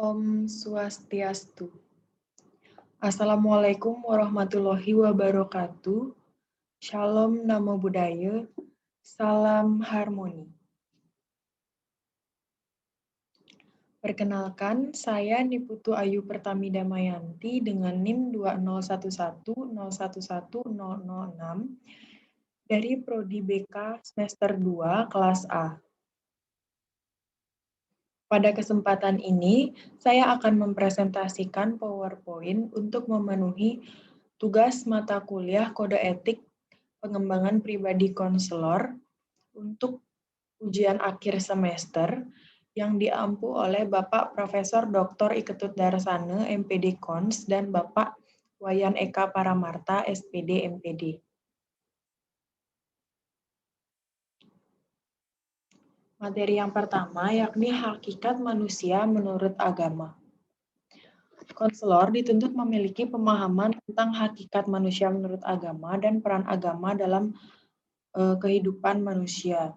Om Swastiastu. Assalamualaikum warahmatullahi wabarakatuh. Shalom Namo Buddhaya. Salam harmoni. Perkenalkan, saya Niputu Ayu Pertami Damayanti dengan NIM 20110110006 dari Prodi BK semester 2 kelas A. Pada kesempatan ini, saya akan mempresentasikan PowerPoint untuk memenuhi tugas mata kuliah Kode Etik Pengembangan Pribadi Konselor untuk ujian akhir semester yang diampu oleh Bapak Profesor Dr. Iketut Darsane, MPD Kons, dan Bapak Wayan Eka Paramarta, SPD MPD. Materi yang pertama yakni hakikat manusia menurut agama. Konselor dituntut memiliki pemahaman tentang hakikat manusia menurut agama dan peran agama dalam kehidupan manusia.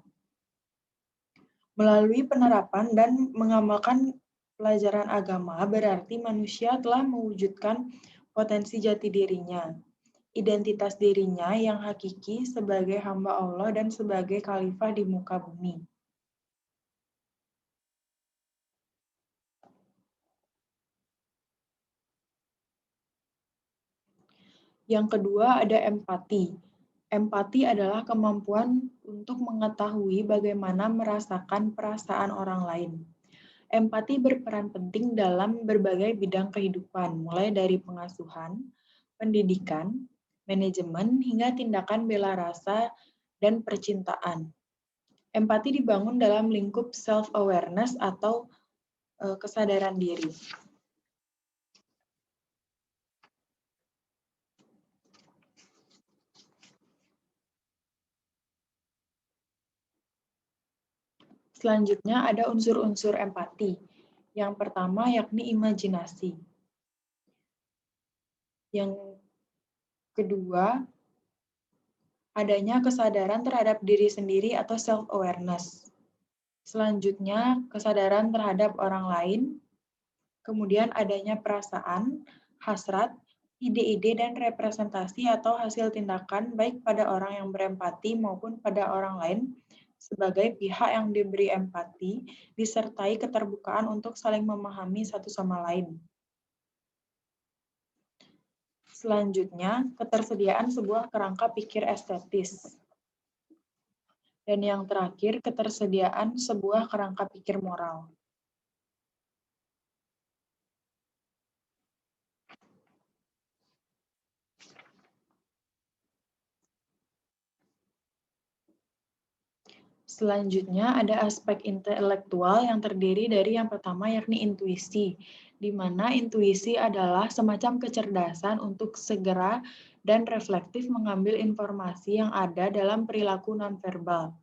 Melalui penerapan dan mengamalkan pelajaran agama berarti manusia telah mewujudkan potensi jati dirinya, identitas dirinya yang hakiki sebagai hamba Allah dan sebagai khalifah di muka bumi. Yang kedua ada empati. Empati adalah kemampuan untuk mengetahui bagaimana merasakan perasaan orang lain. Empati berperan penting dalam berbagai bidang kehidupan, mulai dari pengasuhan, pendidikan, manajemen, hingga tindakan bela rasa dan percintaan. Empati dibangun dalam lingkup self-awareness atau kesadaran diri. Selanjutnya ada unsur-unsur empati. Yang pertama yakni imajinasi. Yang kedua, adanya kesadaran terhadap diri sendiri atau self-awareness. Selanjutnya, kesadaran terhadap orang lain. Kemudian adanya perasaan, hasrat, ide-ide, dan representasi atau hasil tindakan baik pada orang yang berempati maupun pada orang lain sebagai pihak yang diberi empati, disertai keterbukaan untuk saling memahami satu sama lain. Selanjutnya, ketersediaan sebuah kerangka pikir estetis. Dan yang terakhir, ketersediaan sebuah kerangka pikir moral. Selanjutnya ada aspek intelektual yang terdiri dari yang pertama yakni intuisi, di mana intuisi adalah semacam kecerdasan untuk segera dan reflektif mengambil informasi yang ada dalam perilaku nonverbal.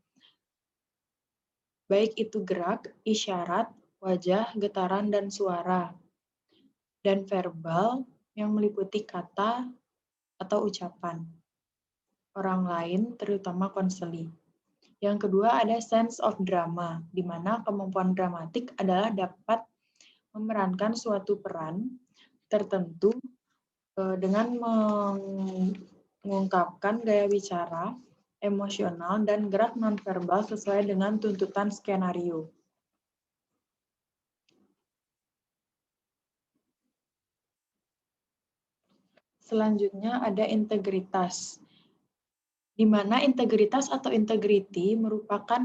Baik itu gerak, isyarat, wajah, getaran, dan suara. Dan verbal yang meliputi kata atau ucapan orang lain, terutama konseli. Yang kedua ada sense of drama, di mana kemampuan dramatik adalah dapat memerankan suatu peran tertentu dengan mengungkapkan gaya bicara, emosional, dan gerak nonverbal sesuai dengan tuntutan skenario. Selanjutnya ada integritas, di mana integritas atau integrity merupakan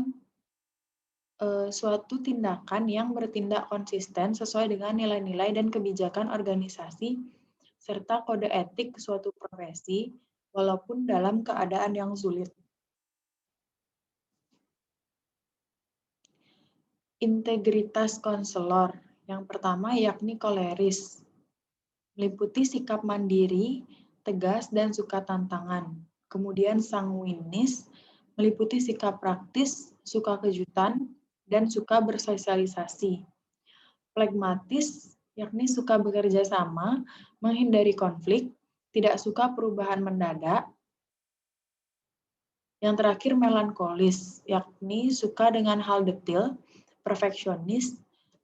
suatu tindakan yang bertindak konsisten sesuai dengan nilai-nilai dan kebijakan organisasi serta kode etik suatu profesi walaupun dalam keadaan yang sulit. Integritas konselor yang pertama yakni koleris, meliputi sikap mandiri, tegas, dan suka tantangan. Kemudian sanguinis, meliputi sikap praktis, suka kejutan, dan suka bersosialisasi. Flegmatis, yakni suka bekerja sama, menghindari konflik, tidak suka perubahan mendadak. Yang terakhir melankolis, yakni suka dengan hal detil, perfeksionis,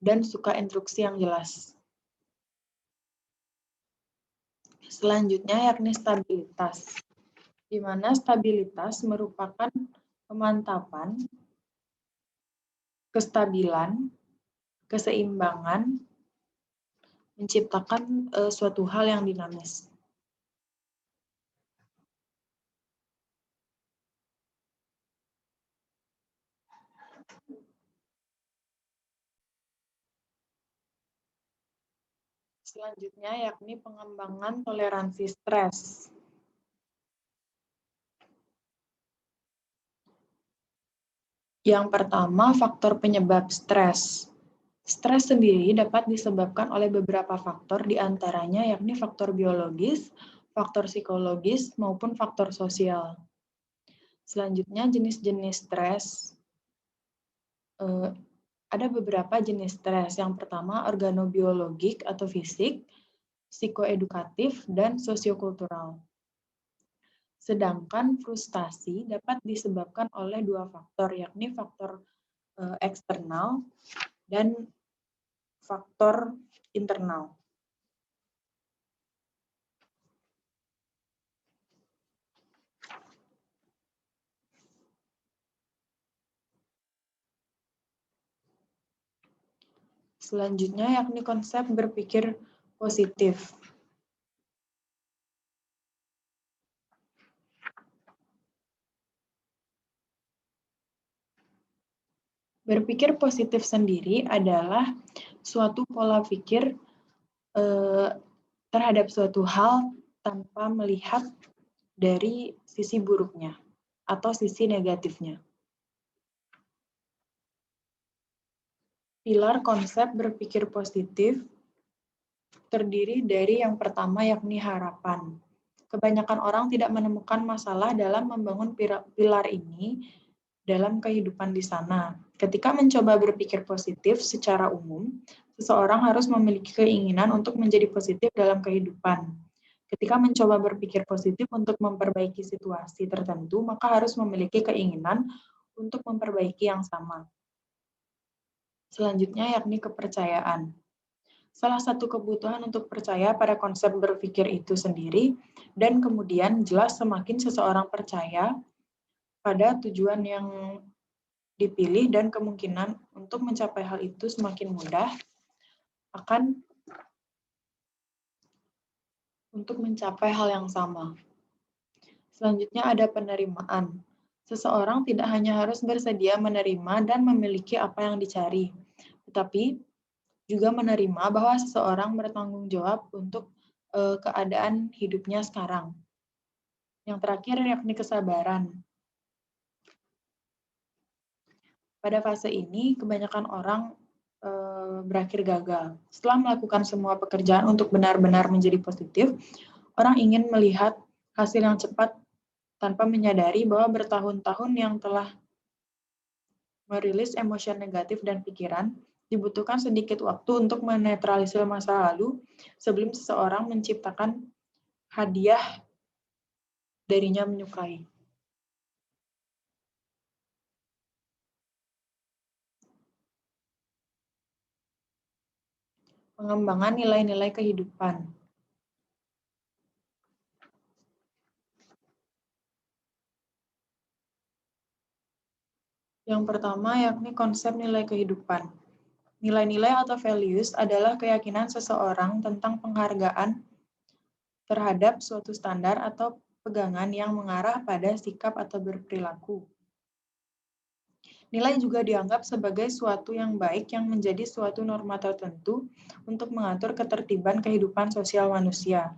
dan suka instruksi yang jelas. Selanjutnya yakni stabilitas, di mana stabilitas merupakan pemantapan, kestabilan, keseimbangan, menciptakan suatu hal yang dinamis. Selanjutnya yakni pengembangan toleransi stres. Yang pertama, faktor penyebab stres. Stres sendiri dapat disebabkan oleh beberapa faktor, diantaranya yakni faktor biologis, faktor psikologis, maupun faktor sosial. Selanjutnya, jenis-jenis stres. Ada beberapa jenis stres. Yang pertama, organobiologik atau fisik, psikoedukatif, dan sosiokultural. Sedangkan frustasi dapat disebabkan oleh dua faktor, yakni faktor eksternal dan faktor internal. Selanjutnya yakni konsep berpikir positif. Berpikir positif sendiri adalah suatu pola pikir terhadap suatu hal tanpa melihat dari sisi buruknya atau sisi negatifnya. Pilar konsep berpikir positif terdiri dari yang pertama yakni harapan. Kebanyakan orang tidak menemukan masalah dalam membangun pilar ini dalam kehidupan di sana. Ketika mencoba berpikir positif secara umum, seseorang harus memiliki keinginan untuk menjadi positif dalam kehidupan. Ketika mencoba berpikir positif untuk memperbaiki situasi tertentu, maka harus memiliki keinginan untuk memperbaiki yang sama. Selanjutnya yakni kepercayaan. Salah satu kebutuhan untuk percaya pada konsep berpikir itu sendiri, dan kemudian jelas semakin seseorang percaya pada tujuan yang dipilih dan kemungkinan untuk mencapai hal itu semakin mudah akan untuk mencapai hal yang sama. Selanjutnya ada penerimaan. Seseorang tidak hanya harus bersedia menerima dan memiliki apa yang dicari, tetapi juga menerima bahwa seseorang bertanggung jawab untuk keadaan hidupnya sekarang. Yang terakhir yakni kesabaran. Pada fase ini, kebanyakan orang berakhir gagal. Setelah melakukan semua pekerjaan untuk benar-benar menjadi positif, orang ingin melihat hasil yang cepat tanpa menyadari bahwa bertahun-tahun yang telah merilis emosi negatif dan pikiran, dibutuhkan sedikit waktu untuk menetralisir masa lalu sebelum seseorang menciptakan hadiah darinya menyukai. Pengembangan nilai-nilai kehidupan. Yang pertama yakni konsep nilai kehidupan. Nilai-nilai atau values adalah keyakinan seseorang tentang penghargaan terhadap suatu standar atau pegangan yang mengarah pada sikap atau berperilaku. Nilai juga dianggap sebagai suatu yang baik yang menjadi suatu norma tertentu untuk mengatur ketertiban kehidupan sosial manusia.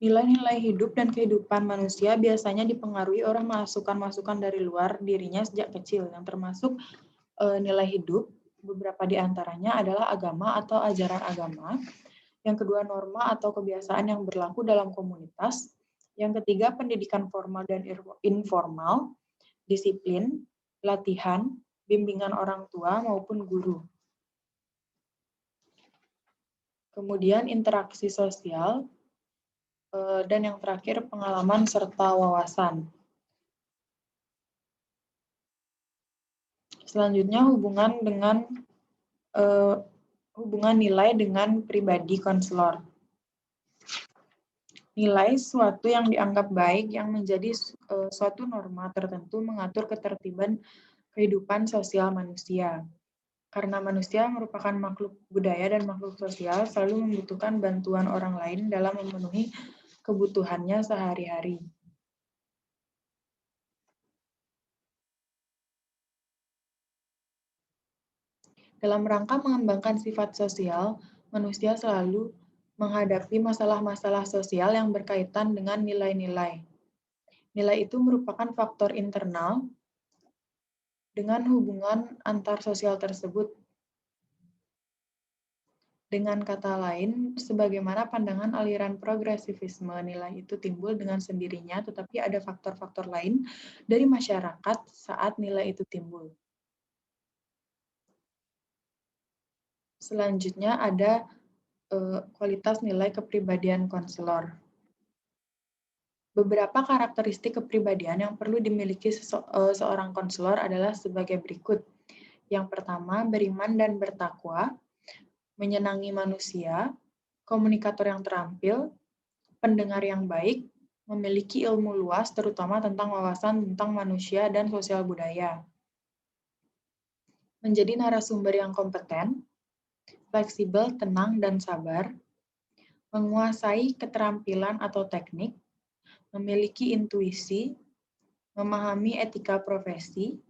Nilai-nilai hidup dan kehidupan manusia biasanya dipengaruhi oleh masukan-masukan dari luar dirinya sejak kecil, yang termasuk nilai hidup. Beberapa di antaranya adalah agama atau ajaran agama. Yang kedua, norma atau kebiasaan yang berlaku dalam komunitas. Yang ketiga, pendidikan formal dan informal, disiplin, latihan, bimbingan orang tua maupun guru. Kemudian interaksi sosial, dan yang terakhir pengalaman serta wawasan. Selanjutnya hubungan nilai dengan pribadi konselor. Nilai suatu yang dianggap baik yang menjadi suatu norma tertentu mengatur ketertiban kehidupan sosial manusia. Karena manusia merupakan makhluk budaya dan makhluk sosial, selalu membutuhkan bantuan orang lain dalam memenuhi kebutuhannya sehari-hari. Dalam rangka mengembangkan sifat sosial, manusia selalu menghadapi masalah-masalah sosial yang berkaitan dengan nilai-nilai. Nilai itu merupakan faktor internal dengan hubungan antar sosial tersebut. Dengan kata lain, sebagaimana pandangan aliran progresivisme, nilai itu timbul dengan sendirinya, tetapi ada faktor-faktor lain dari masyarakat saat nilai itu timbul. Selanjutnya ada kualitas nilai kepribadian konselor. Beberapa karakteristik kepribadian yang perlu dimiliki seorang konselor adalah sebagai berikut. Yang pertama, beriman dan bertakwa, menyenangi manusia, komunikator yang terampil, pendengar yang baik, memiliki ilmu luas terutama tentang wawasan tentang manusia dan sosial budaya. Menjadi narasumber yang kompeten, fleksibel, tenang, dan sabar, menguasai keterampilan atau teknik, memiliki intuisi, memahami etika profesi,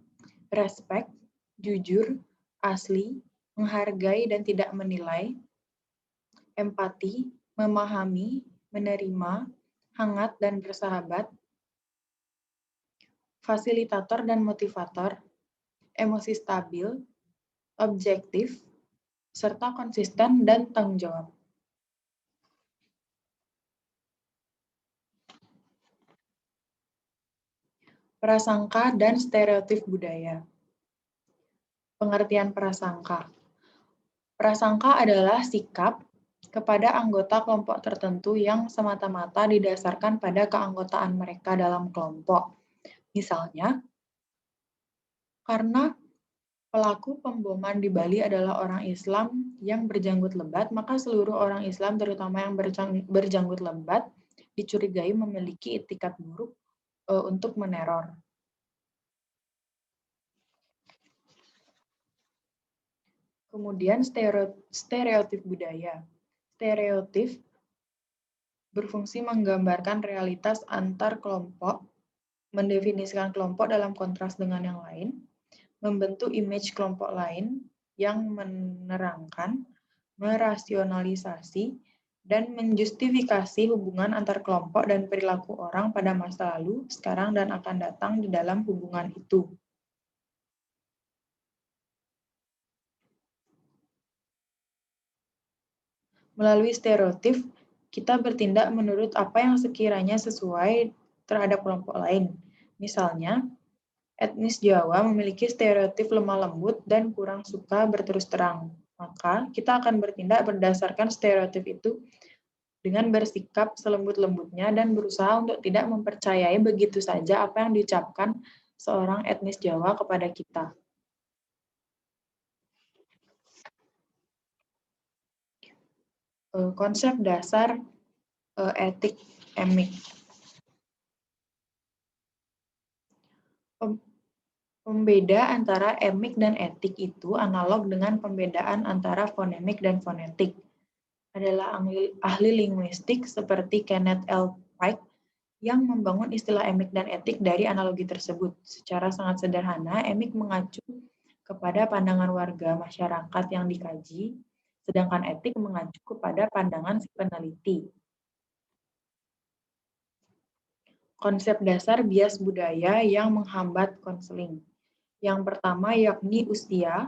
respek, jujur, asli, menghargai dan tidak menilai, empati, memahami, menerima, hangat dan bersahabat, fasilitator dan motivator, emosi stabil, objektif, serta konsisten dan tanggung jawab. Prasangka dan stereotip budaya. Pengertian prasangka. Prasangka adalah sikap kepada anggota kelompok tertentu yang semata-mata didasarkan pada keanggotaan mereka dalam kelompok. Misalnya, karena pelaku pemboman di Bali adalah orang Islam yang berjanggut lebat, maka seluruh orang Islam, terutama yang berjanggut lebat, dicurigai memiliki itikat buruk untuk meneror. Kemudian stereotip budaya. Stereotip berfungsi menggambarkan realitas antar kelompok, mendefinisikan kelompok dalam kontras dengan yang lain, membentuk image kelompok lain yang menerangkan, merasionalisasi, dan menjustifikasi hubungan antar kelompok dan perilaku orang pada masa lalu, sekarang, dan akan datang di dalam hubungan itu. Melalui stereotip, kita bertindak menurut apa yang sekiranya sesuai terhadap kelompok lain. Misalnya, etnis Jawa memiliki stereotip lemah lembut dan kurang suka berterus terang. Maka, kita akan bertindak berdasarkan stereotip itu dengan bersikap selembut-lembutnya dan berusaha untuk tidak mempercayai begitu saja apa yang diucapkan seorang etnis Jawa kepada kita. Konsep dasar etik emik. Pembeda antara emik dan etik itu analog dengan pembedaan antara fonemik dan fonetik. Adalah ahli linguistik seperti Kenneth L. Pike yang membangun istilah emik dan etik dari analogi tersebut. Secara sangat sederhana, emik mengacu kepada pandangan warga masyarakat yang dikaji, sedangkan etik mengacu kepada pandangan si peneliti. Konsep dasar bias budaya yang menghambat konseling. Yang pertama yakni usia,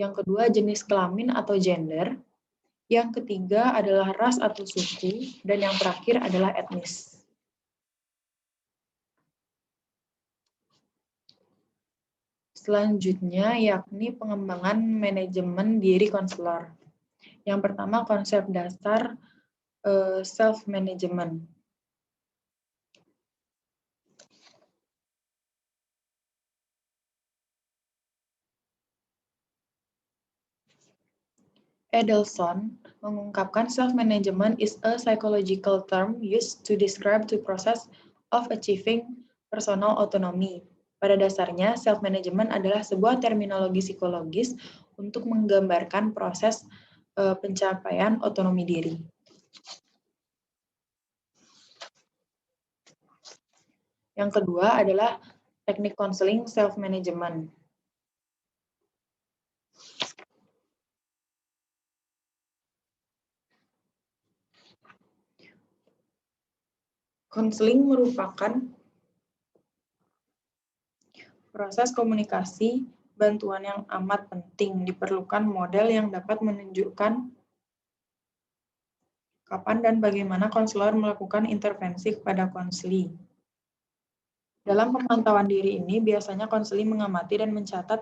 yang kedua jenis kelamin atau gender, yang ketiga adalah ras atau suku, dan yang terakhir adalah etnis. Selanjutnya yakni pengembangan manajemen diri konselor. Yang pertama konsep dasar self-management. Edelson mengungkapkan self-management is a psychological term used to describe the process of achieving personal autonomy. Pada dasarnya, self-management adalah sebuah terminologi psikologis untuk menggambarkan proses pencapaian otonomi diri. Yang kedua adalah teknik konseling self-management. Konseling merupakan proses komunikasi bantuan yang amat penting. Diperlukan model yang dapat menunjukkan kapan dan bagaimana konselor melakukan intervensi kepada konseli. Dalam pemantauan diri ini, biasanya konseli mengamati dan mencatat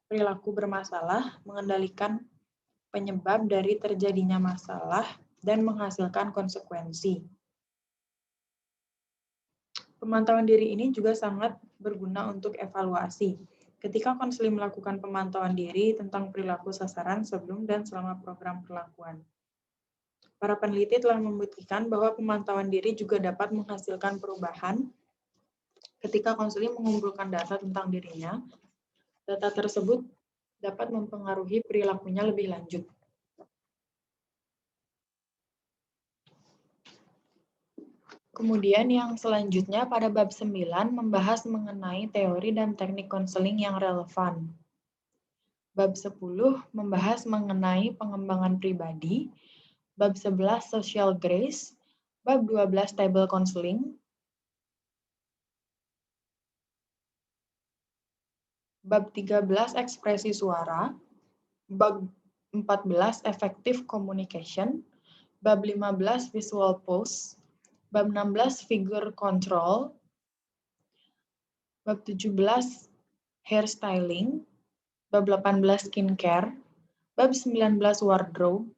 perilaku bermasalah, mengendalikan penyebab dari terjadinya masalah, dan menghasilkan konsekuensi. Pemantauan diri ini juga sangat berguna untuk evaluasi. Ketika konseli melakukan pemantauan diri tentang perilaku sasaran sebelum dan selama program perlakuan. Para peneliti telah membuktikan bahwa pemantauan diri juga dapat menghasilkan perubahan ketika konseli mengumpulkan data tentang dirinya. Data tersebut dapat mempengaruhi perilakunya lebih lanjut. Kemudian yang selanjutnya pada bab 9 membahas mengenai teori dan teknik konseling yang relevan. Bab 10 membahas mengenai pengembangan pribadi, bab 11 social grace, bab 12 table counseling, bab 13 ekspresi suara, bab 14 effective communication, bab 15 visual pose, bab 16 figure control, bab 17 hairstyling, bab 18 skincare, bab 19 wardrobe,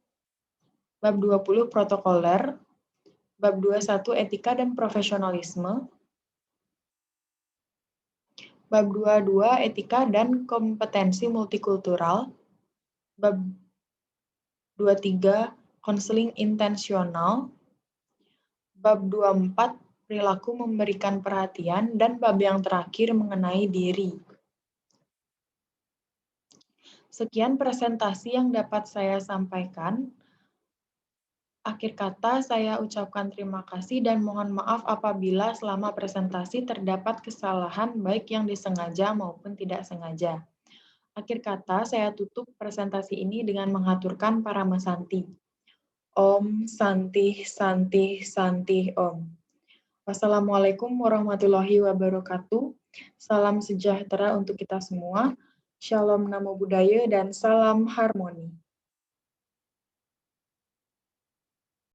bab 20 protokoler, bab 21 etika dan profesionalisme, bab 22 etika dan kompetensi multikultural, bab 23 konseling intensional, bab 24 perilaku memberikan perhatian, dan bab yang terakhir mengenai diri. Sekian presentasi yang dapat saya sampaikan. Akhir kata, saya ucapkan terima kasih dan mohon maaf apabila selama presentasi terdapat kesalahan baik yang disengaja maupun tidak sengaja. Akhir kata, saya tutup presentasi ini dengan mengaturkan Parama Santi. Om Santi Santi Santi Om. Wassalamualaikum warahmatullahi wabarakatuh. Salam sejahtera untuk kita semua. Shalom Namo Buddhaya dan salam harmoni.